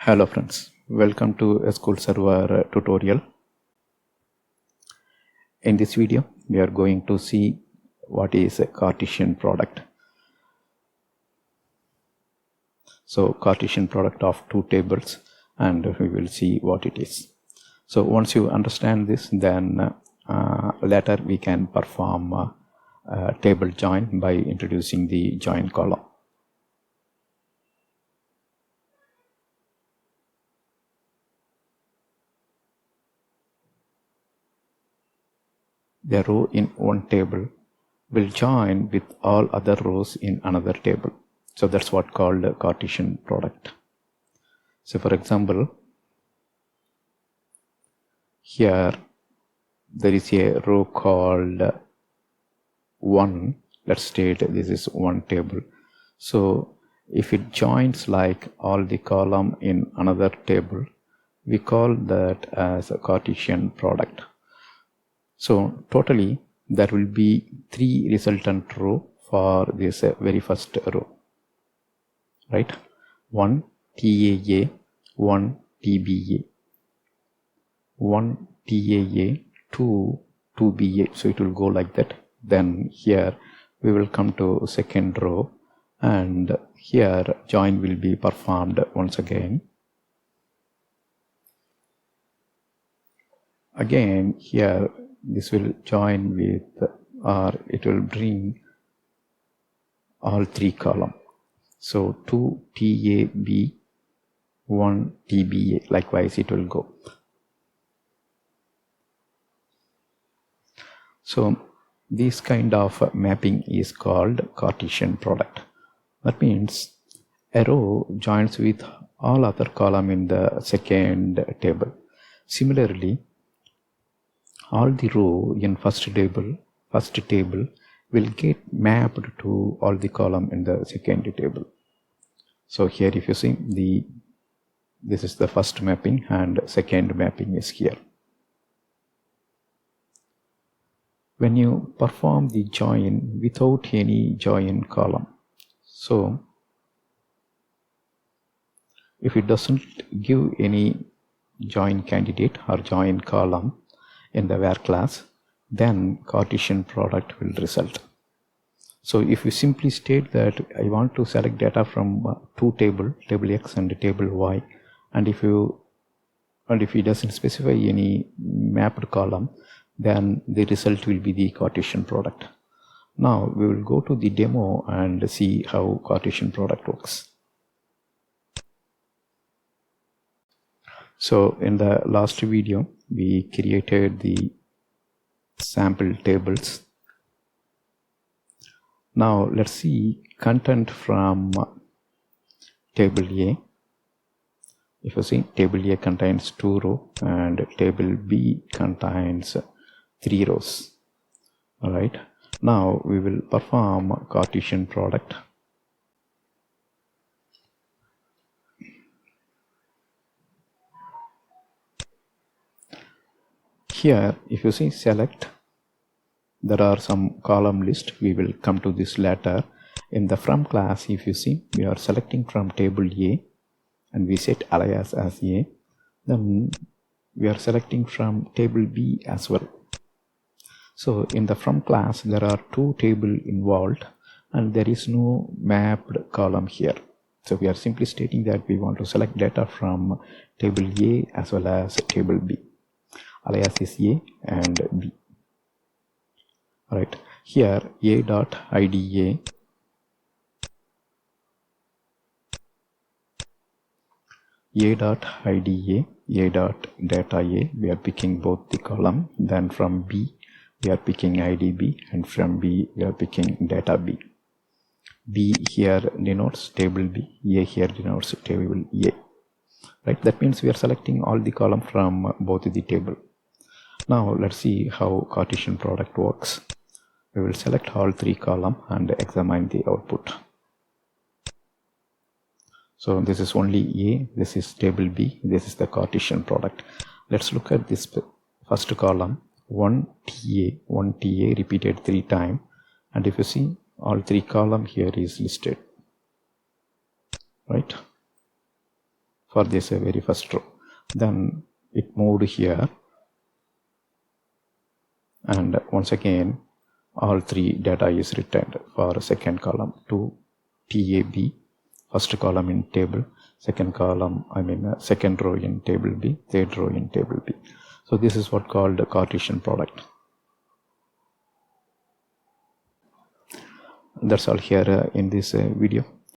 Hello friends, welcome to SQL Server tutorial. In this video, we are going to see what is a Cartesian product. So Cartesian product of two tables, and we will see what it is. So once you understand this, then later we can perform a table join by introducing the join column. The row in one table will join with all other rows in another table. So that's what called a Cartesian product. So for example, here there is a row called 1. Let's state this is one table. So if it joins like all the column in another table, we call that as a Cartesian product. So totally there will be 3 resultant row for this very first row, right? 1 TAA, 1 TBA, 1 TAA, 2 2BA. So it will go like that. Then here we will come to second row, and here join will be performed once again. Again here this will join with, or it will bring all 3 columns. So 2 TAB, 1 TBA, likewise it will go. So this kind of mapping is called Cartesian product. That means a row joins with all other column in the second table. Similarly, all the row in first table will get mapped to all the column in the second table. So here if you see, this is the first mapping and second mapping is here. When you perform the join without any join column, so if it doesn't give any join candidate or join column in the where class, then Cartesian product will result. So if you simply state that I want to select data from two table X and table Y, and if it doesn't specify any mapped column, then the result will be the Cartesian product. Now we will go to the demo and see how Cartesian product works. So in the last video, we created the sample tables. Now let's see content from table A. If you see, table A contains 2 rows and table B contains 3 rows. All right. Now we will perform Cartesian product. Here if you see select, there are some column list. We will come to this later. In the from class, if you see, we are selecting from table A and we set alias as A. Then we are selecting from table B as well. So in the from class there are 2 tables involved and there is no mapped column here. So we are simply stating that we want to select data from table A as well as table B. Alias is A and B. Alright, here A.IDA, A.data A, we are picking both the column. Then from B we are picking ID B, and from B we are picking data B. B here denotes table B, A here denotes table A. Right, that means we are selecting all the column from both the table. Now let's see how Cartesian product works. We will select all 3 columns and examine the output. So this is only A, this is table B, this is the Cartesian product. Let's look at this first column, 1 TA repeated 3 times, and if you see, all 3 columns here is listed, right? for this very first row. Then it moved here, and once again all three data is returned for second column to tab, first column in table, second column, second row in table B, third row in table B. So this is what called the Cartesian product. That's all here in this video.